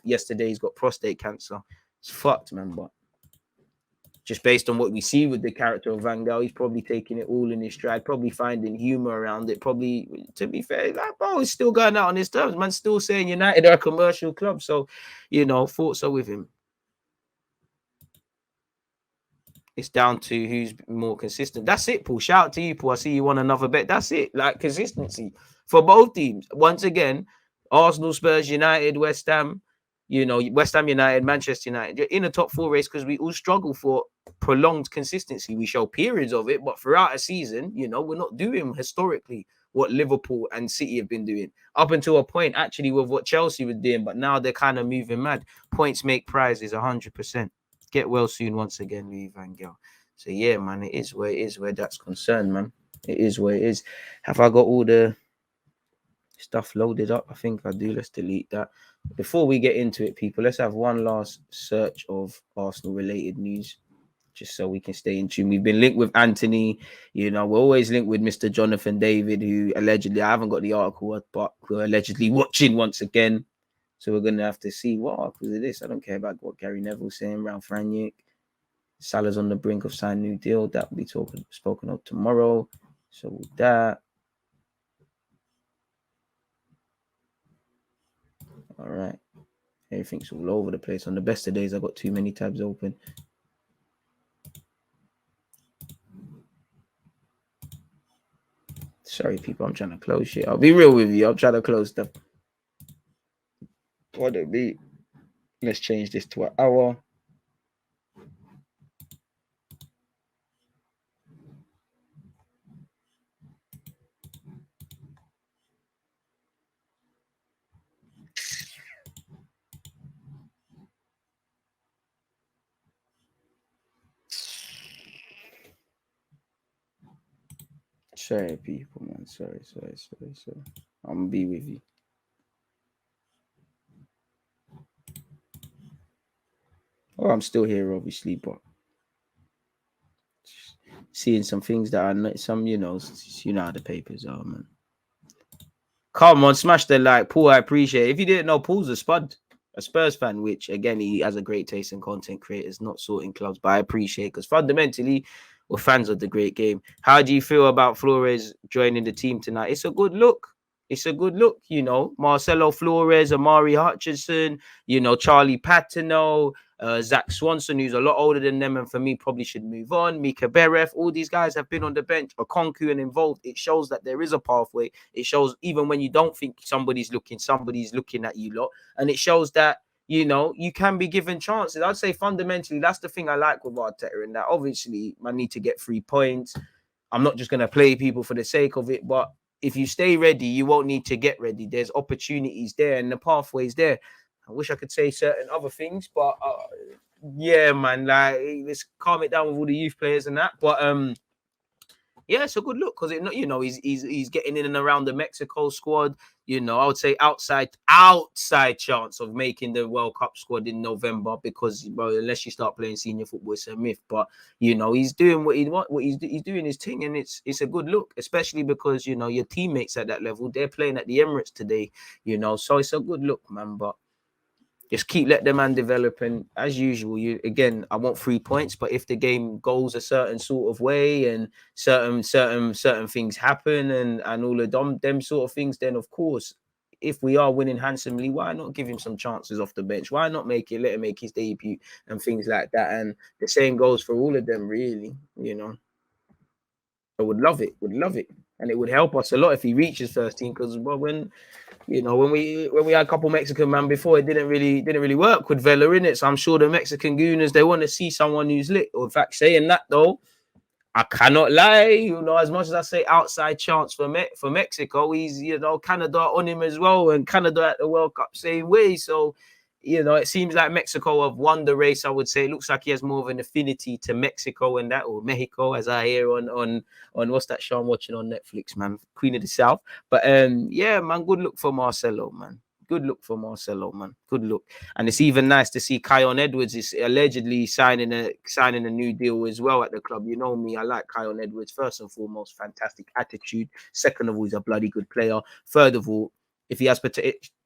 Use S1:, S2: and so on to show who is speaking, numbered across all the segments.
S1: yesterday he's got prostate cancer. It's fucked, man. But just based on what we see with the character of Van Gaal, he's probably taking it all in his stride, probably finding humor around it. Probably, to be fair, like, bro, he's still going out on his terms, man. Still saying United are a commercial club. So, thoughts are with him. It's down to who's more consistent. That's it, Paul. Shout out to you, Paul. I see you won another bet. That's it. Like, consistency for both teams. Once again, Arsenal, Spurs, United, West Ham, West Ham United, Manchester United. You're in a top 4 race because we all struggle for prolonged consistency. We show periods of it, but throughout a season, we're not doing historically what Liverpool and City have been doing up until a point, actually, with what Chelsea was doing. But now they're kind of moving mad. Points make prizes 100%. Get well soon once again, Louis Van Gaal. So yeah, man, it is where that's concerned, man. It is where it is. Have I got all the stuff loaded up? I think I do. Let's delete that. Before we get into it, people, let's have one last search of Arsenal-related news, just so we can stay in tune. We've been linked with Anthony. We're always linked with Mr. Jonathan David, who allegedly, I haven't got the article, but we're allegedly watching once again. So we're going to have to see what articles of this. I don't care about what Gary Neville's saying, Ralph Rangnick. Salah's on the brink of signing new deal. That will be spoken of tomorrow. So with that. All right. Everything's all over the place. On the best of days, I've got too many tabs open. Sorry, people. I'm trying to close shit. I'll be real with you. I'm trying to close stuff. What it be? Let's change this to an hour. Sorry, people, man. Sorry. I'm gonna be with you. Oh, I'm still here, obviously, but seeing some things that are not some, how the papers are, man. Come on, smash the like, Paul. I appreciate it. If you didn't know, Paul's a Spurs fan, which again he has a great taste in content creators, not sorting clubs, but I appreciate because fundamentally we're fans of the great game. How do you feel about Flores joining the team tonight? It's a good look. Marcelo Flores, Amari Hutchinson, Charlie Patino, Zach Swanson, who's a lot older than them, and for me, probably should move on. Mika Beref, all these guys have been on the bench, Okonkwo and involved. It shows that there is a pathway. It shows even when you don't think somebody's looking at you lot. And it shows that, you can be given chances. I'd say fundamentally, that's the thing I like with Arteta, and that obviously I need to get 3 points. I'm not just going to play people for the sake of it, but if you stay ready, you won't need to get ready. There's opportunities there and the pathways there. I wish I could say certain other things, but yeah, man, like let's calm it down with all the youth players and that. But yeah, it's a good look because he's getting in and around the Mexico squad. I would say outside chance of making the World Cup squad in November because, unless you start playing senior football, it's a myth. But he's doing what he's doing his thing, and it's a good look, especially because your teammates at that level, they're playing at the Emirates today. So it's a good look, man. But just let the man develop, and as usual, I want 3 points. But if the game goes a certain sort of way and certain things happen and all of them sort of things, then of course, if we are winning handsomely, why not give him some chances off the bench? Why not let him make his debut and things like that? And the same goes for all of them, really. I would love it, and it would help us a lot if he reaches first team because when we had a couple Mexican man before, it didn't really work with Vela in it. So I'm sure the Mexican Gooners, they want to see someone who's lit. Or in fact, saying that though, I cannot lie. As much as I say outside chance for Mexico, he's Canada on him as well, and Canada at the World Cup same way. So it seems like Mexico have won the race. I would say it looks like he has more of an affinity to Mexico and that, or Mexico, as I hear on what's that show I'm watching on Netflix, man, Queen of the South. But yeah, man, good look for Marcelo, man. Good look for Marcelo, man. Good look. And it's even nice to see Khayon Edwards is allegedly signing a new deal as well at the club. You know me, I like Khayon Edwards. First and foremost, fantastic attitude. Second of all, he's a bloody good player. Third of all, if he has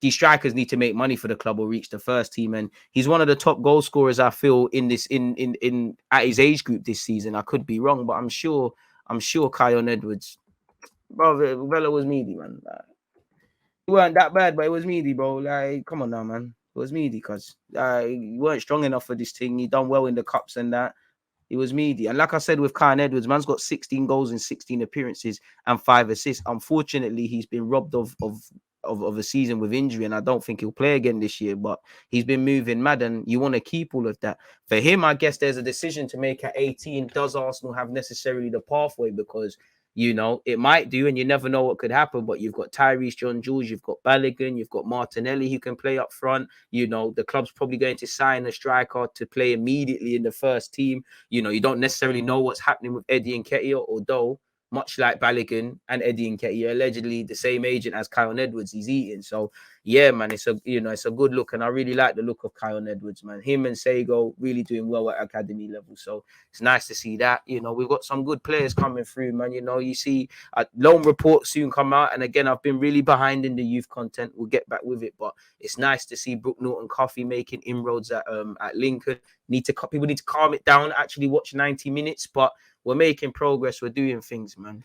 S1: these strikers need to make money for the club or reach the first team, and he's one of the top goal scorers I feel in this in at his age group this season. I could be wrong, but I'm sure Khayon Edwards, bro, Vela was meaty, man. Like, he weren't that bad, but it was meaty, bro. Like, come on now, man. It was meaty because you weren't strong enough for this thing. You done well in the cups and that. It was meaty. And like I said with Khayon Edwards, man's got 16 goals in 16 appearances and 5 assists. Unfortunately, he's been robbed of a season with injury, and I don't think he'll play again this year, but he's been moving mad, and you want to keep all of that. For him, I guess there's a decision to make at 18. Does Arsenal have necessarily the pathway? Because, you know, it might do, and you never know what could happen, but you've got Tyrese John Jules, you've got Balogun, you've got Martinelli who can play up front. You know, the club's probably going to sign a striker to play immediately in the first team. You know, you don't necessarily know what's happening with Eddie Nketiah, although much like Balogun and Eddie Nketiah, allegedly the same agent as Khayon Edwards he's eating. So yeah, man, it's a good look, and I really like the look of Khayon Edwards, man. Him and Sego really doing well at academy level. So it's nice to see that. You know, we've got some good players coming through, man. You know, you see loan report soon come out, and again, I've been really behind in the youth content. We'll get back with it, but it's nice to see Brooke Norton Coffey making inroads at Lincoln. People need to calm it down, actually watch 90 minutes, but we're making progress. We're doing things, man.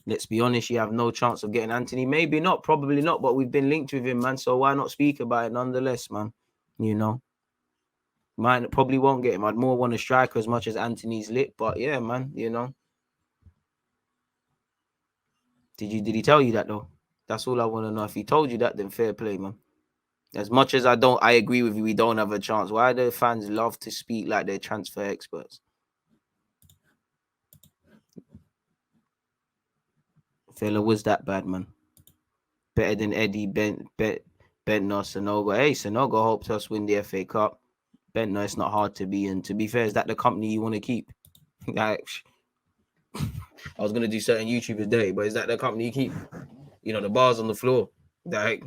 S1: Let's be honest, you have no chance of getting Anthony. Maybe not, probably not, but we've been linked with him, man. So why not speak about it nonetheless, man? You know, probably won't get him. I'd more want a striker as much as Anthony's lit, but yeah, man, you know. Did he tell you that though? That's all I want to know. If he told you that, then fair play, man. As much as I agree with you, we don't have a chance. Why do fans love to speak like they're transfer experts? Fella was that bad, man. Better than Eddie, Bentner, Sanogo. Hey, Sanogo helped us win the FA Cup. Bentner, it's not hard to be. And to be fair, is that the company you want to keep? Like, I was going to do certain YouTubers day, but is that the company you keep? You know, the bars on the floor. Like,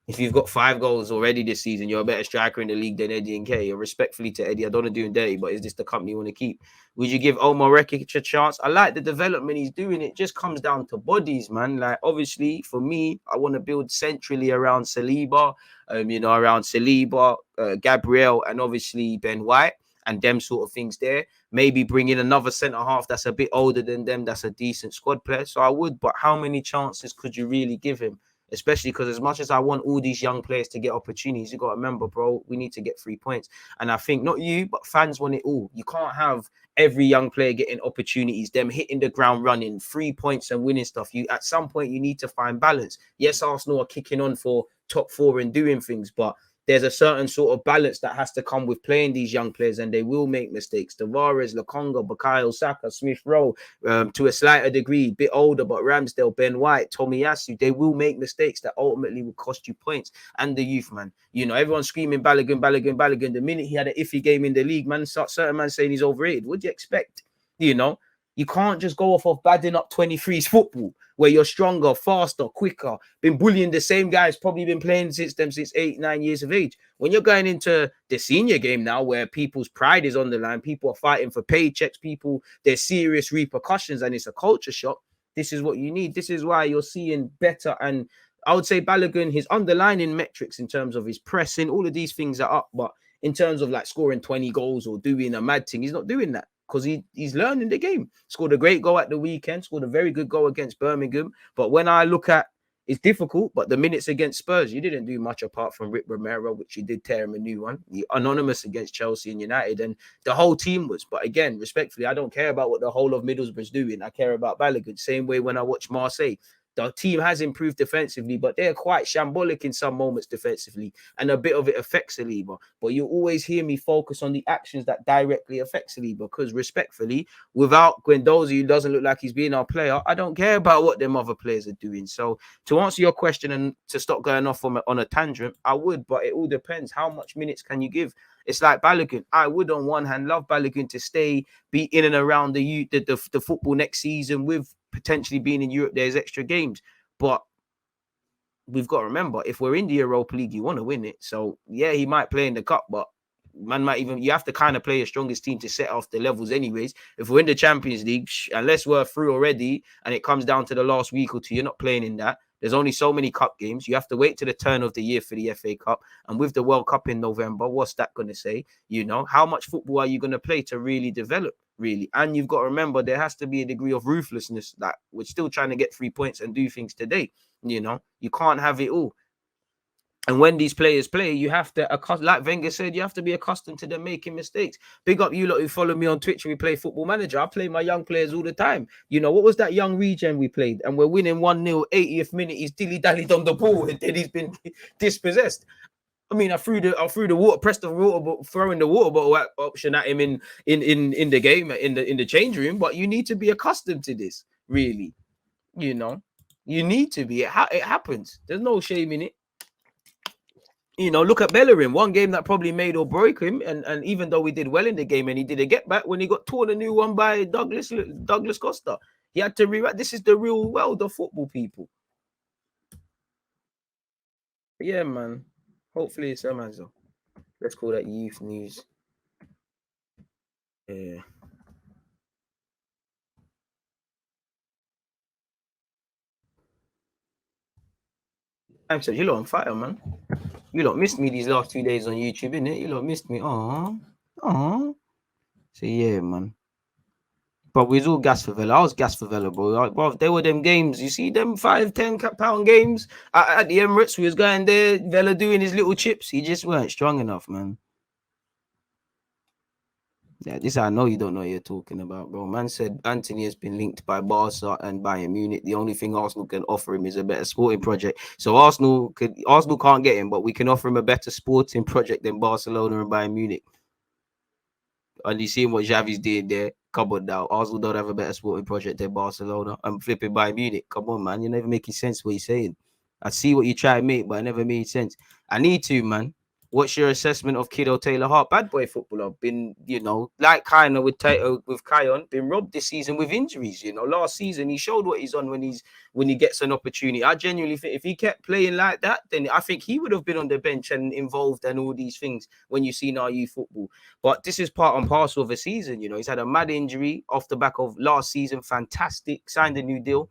S1: if you've got 5 goals already this season, you're a better striker in the league than Eddie and K. Respectfully to Eddie, I don't want to do him dirty, but is this the company you want to keep? Would you give Omar Rekic a chance? I like the development he's doing. It just comes down to bodies, man. Like, obviously, for me, I want to build centrally around Saliba, around Saliba, Gabriel, and obviously Ben White, and them sort of things there. Maybe bring in another centre-half that's a bit older than them, that's a decent squad player. So I would, but how many chances could you really give him? Especially because as much as I want all these young players to get opportunities, you got to remember, bro, we need to get 3 points. And I think not you, but fans want it all. You can't have every young player getting opportunities, them hitting the ground running, 3 points and winning stuff. At some point, you need to find balance. Yes, Arsenal are kicking on for top 4 and doing things, but there's a certain sort of balance that has to come with playing these young players, and they will make mistakes. Tavares, Lokonga, Bukayo Saka, Smith Rowe, to a slighter degree, bit older, but Ramsdale, Ben White, Tomiyasu, they will make mistakes that ultimately will cost you points. And the youth, man. You know, everyone's screaming Balogun, Balogun, Balogun. The minute he had an iffy game in the league, man, certain man saying he's overrated. What do you expect? You know? You can't just go off of badding up 23's football, where you're stronger, faster, quicker, been bullying the same guys, probably been playing since 8, 9 years of age. When you're going into the senior game now, where people's pride is on the line, people are fighting for paychecks, there's serious repercussions, and it's a culture shock. This is what you need. This is why you're seeing better. And I would say Balogun, his underlying metrics in terms of his pressing, all of these things are up. But in terms of like scoring 20 goals or doing a mad thing, he's not doing that. Because he's learning the game. Scored a great goal at the weekend, scored a very good goal against Birmingham. But when I look at, it's difficult, but the minutes against Spurs, you didn't do much apart from Rick Romero, which you did tear him a new one. The anonymous against Chelsea and United, and the whole team was. But again, respectfully, I don't care about what the whole of Middlesbrough's doing. I care about Balogun. Same way when I watch Marseille. The team has improved defensively, but they're quite shambolic in some moments defensively, and a bit of it affects Saliba. But you always hear me focus on the actions that directly affect Saliba, because respectfully, without Guendouzi, who doesn't look like he's being our player, I don't care about what them other players are doing. So to answer your question and to stop going off on a tangent, I would, but it all depends. How much minutes can you give? It's like Balogun. I would, on one hand, love Balogun to be in and around the football next season, with potentially being in Europe. There's extra games, but we've got to remember, if we're in the Europa League, you want to win it. So yeah, he might play in the cup, but you have to kind of play your strongest team to set off the levels anyways. If we're in the Champions League, unless we're through already and it comes down to the last week or two, you're not playing in that. There's only so many cup games. You have to wait to the turn of the year for the FA Cup. And with the World Cup in November, what's that going to say? You know, how much football are you going to play to really develop, really? And you've got to remember there has to be a degree of ruthlessness that we're still trying to get 3 points and do things today. You know, you can't have it all. And when these players play, you have to, like Wenger said, you have to be accustomed to them making mistakes. Big up you lot who follow me on Twitch and we play Football Manager. I play my young players all the time. You know, what was that young regen we played? And we're winning 1-0, 80th minute. He's dilly-dallied on the ball and then he's been dispossessed. I mean, I threw the water, pressed the water bottle, throwing the water bottle option at him in the game, in the change room. But you need to be accustomed to this, really. You know, you need to be. It happens. There's no shame in it. You know, look at Bellerin, one game that probably made or broke him. And even though we did well in the game and he did a get back when he got torn a new one by Douglas Costa, he had to rewrite. This is the real world of football, people. But yeah, man. Hopefully it's Amazon. Let's call that youth news. Yeah. I'm sorry, you lot on fire, man. You lot missed me these last 2 days on YouTube, innit? You lot missed me. Aww. So yeah, man. But we was all gas for Villa. I was gas for Villa, bro. Like, bro, they were them games. You see them 5-10 pound games at the Emirates. We was going there, Villa doing his little chips. He just weren't strong enough, man. Yeah, this I know you don't know what you're talking about, bro. Man said Anthony has been linked by Barca and Bayern Munich. The only thing Arsenal can offer him is a better sporting project. So Arsenal can't get him, but we can offer him a better sporting project than Barcelona and Bayern Munich. And you see what Xavi's doing there. Come on now. Arsenal don't have a better sporting project than Barcelona. I'm flipping Bayern Munich. Come on, man. You're never making sense what you're saying. I see what you try to make, but it never made sense. I need to, man. What's your assessment of Kiddo Taylor Hart? Bad boy footballer. Been, you know, like kind of with Khayon, been robbed this season with injuries. You know, last season he showed what he's on when he gets an opportunity. I genuinely think if he kept playing like that, then I think he would have been on the bench and involved and all these things when you see now youth football. But this is part and parcel of a season. You know, he's had a mad injury off the back of last season. Fantastic. Signed a new deal.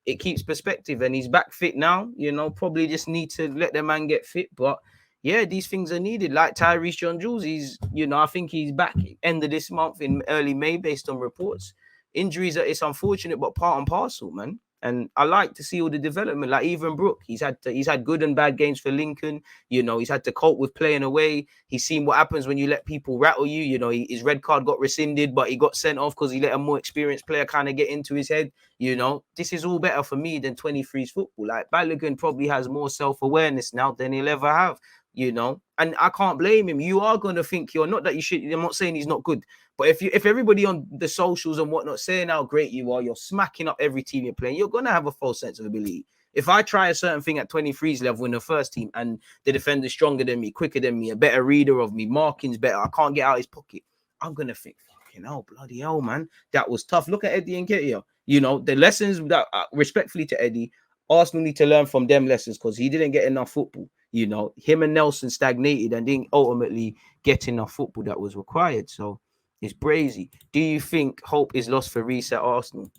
S1: It keeps perspective and he's back fit now. You know, probably just need to let the man get fit. But yeah, these things are needed. Like Tyrese John Jules, I think he's back end of this month in early May based on reports. Injuries it's unfortunate, but part and parcel, man. And I like to see all the development. Like even Brook, he's had good and bad games for Lincoln. You know, he's had to cope with playing away. He's seen what happens when you let people rattle you. You know, his red card got rescinded, but he got sent off because he let a more experienced player kind of get into his head. You know, this is all better for me than 23's football. Like Balogun probably has more self-awareness now than he'll ever have. You know, and I can't blame him. You are going to think you're not that you should. I'm not saying he's not good, but if everybody on the socials and whatnot saying how great you are, you're smacking up every team you're playing, you're going to have a false sense of ability. If I try a certain thing at 23's level in the first team and the defender's stronger than me, quicker than me, a better reader of me, marking's better, I can't get out his pocket, I'm going to think, fucking hell, bloody hell, man. That was tough. Look at Eddie and Nketiah. You know, the lessons that, respectfully to Eddie, Arsenal need to learn from them lessons because he didn't get enough football. You know, him and Nelson stagnated and didn't ultimately get enough football that was required. So it's brazy. Do you think hope is lost for reset Arsenal?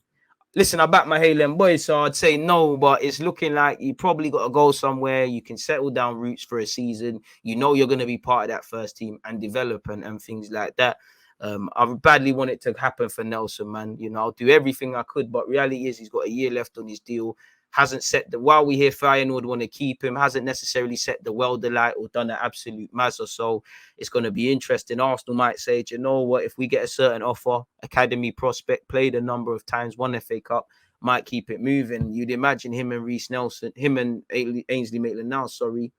S1: Listen, I back my Hale End boys, so I'd say no, but it's looking like you probably got to go somewhere. You can settle down roots for a season. You know you're going to be part of that first team and develop and things like that. I badly want it to happen for Nelson, man. You know, I'll do everything I could, but reality is he's got a year left on his deal. Hasn't set while we hear Feyenoord want to keep him, hasn't necessarily set the world alight or done an absolute mazza. So it's going to be interesting. Arsenal might say, do you know what? If we get a certain offer, academy prospect, played a number of times, won FA Cup, might keep it moving. You'd imagine him and Reece Nelson, him and Ainsley Maitland-Niles, sorry,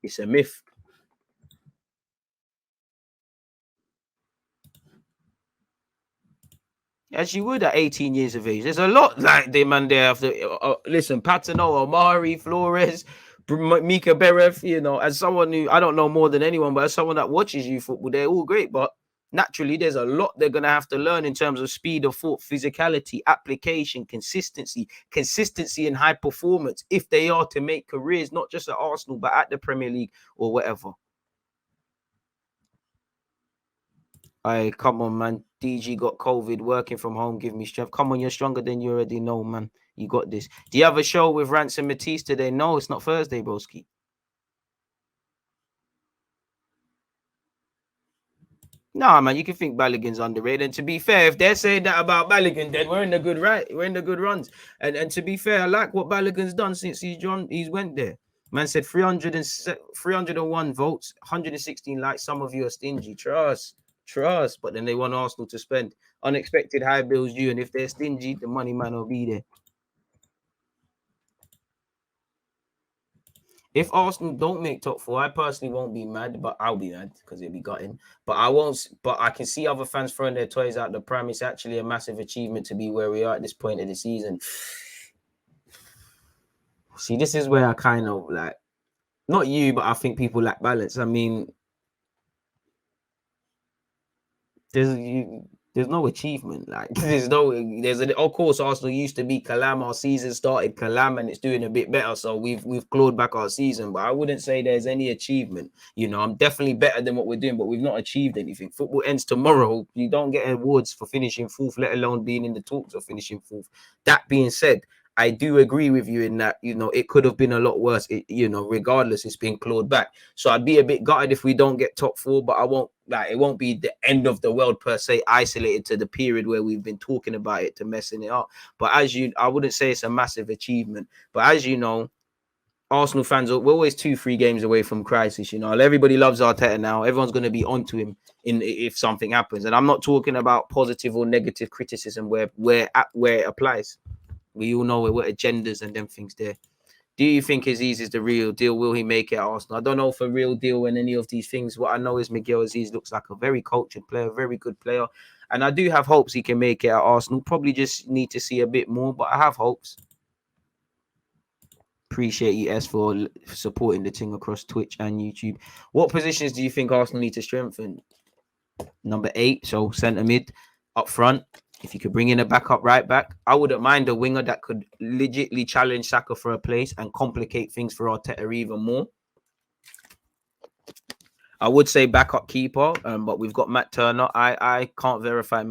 S1: it's a myth. As you would at 18 years of age. There's a lot like them and there after. Listen, Patino, Omari, Flores, Mika Berev, you know, as someone who, I don't know more than anyone, but as someone that watches you football, they're all great. But naturally, there's a lot they're going to have to learn in terms of speed of thought, physicality, application, consistency and high performance if they are to make careers, not just at Arsenal, but at the Premier League or whatever. Come on, man. DG got COVID, working from home, give me strength. Come on, you're stronger than you already know, man. You got this. Do you have a show with Ransom Matisse today? No, it's not Thursday, broski. Nah, man, you can think Balogun's underrated. And to be fair, if they're saying that about Balogun, then we're in the good We're in the good runs. And to be fair, I like what Balogun's done since he's went there. Man said 301 votes, 116 likes. Some of you are stingy. Trust. But then they want Arsenal to spend unexpected high bills due. And if they're stingy, the money man will be there. If Arsenal don't make top four, I personally won't be mad, but I'll be mad because it'll be gutting. But I won't. But I can see other fans throwing their toys out the pram. It's actually a massive achievement to be where we are at this point of the season. See, this is where I kind of like, not you, but I think people lack balance. I mean, there's no achievement. Like of course Arsenal used to be Calam. Our season started Calam and it's doing a bit better. So we've clawed back our season, but I wouldn't say there's any achievement. You know, I'm definitely better than what we're doing, but we've not achieved anything. Football ends tomorrow. You don't get awards for finishing fourth, let alone being in the talks of finishing fourth. That being said, I do agree with you in that, you know, it could have been a lot worse. Regardless, it's been clawed back. So I'd be a bit gutted if we don't get top four, but it won't be the end of the world per se, isolated to the period where we've been talking about it to messing it up. But I wouldn't say it's a massive achievement. But as you know, Arsenal fans we're always 2-3 games away from crisis. You know, everybody loves Arteta now. Everyone's going to be onto him if something happens. And I'm not talking about positive or negative criticism where it applies. We all know what agendas and them things there. Do you think Aziz is the real deal? Will he make it at Arsenal? I don't know for real deal and any of these things. What I know is Miguel Aziz looks like a very cultured player, very good player. And I do have hopes he can make it at Arsenal. Probably just need to see a bit more, but I have hopes. Appreciate you, S, for supporting the thing across Twitch and YouTube. What positions do you think Arsenal need to strengthen? Number 8, so centre mid, up front. If you could bring in a backup right back, I wouldn't mind a winger that could legitimately challenge Saka for a place and complicate things for Arteta even more. I would say backup keeper, but we've got Matt Turner. I can't verify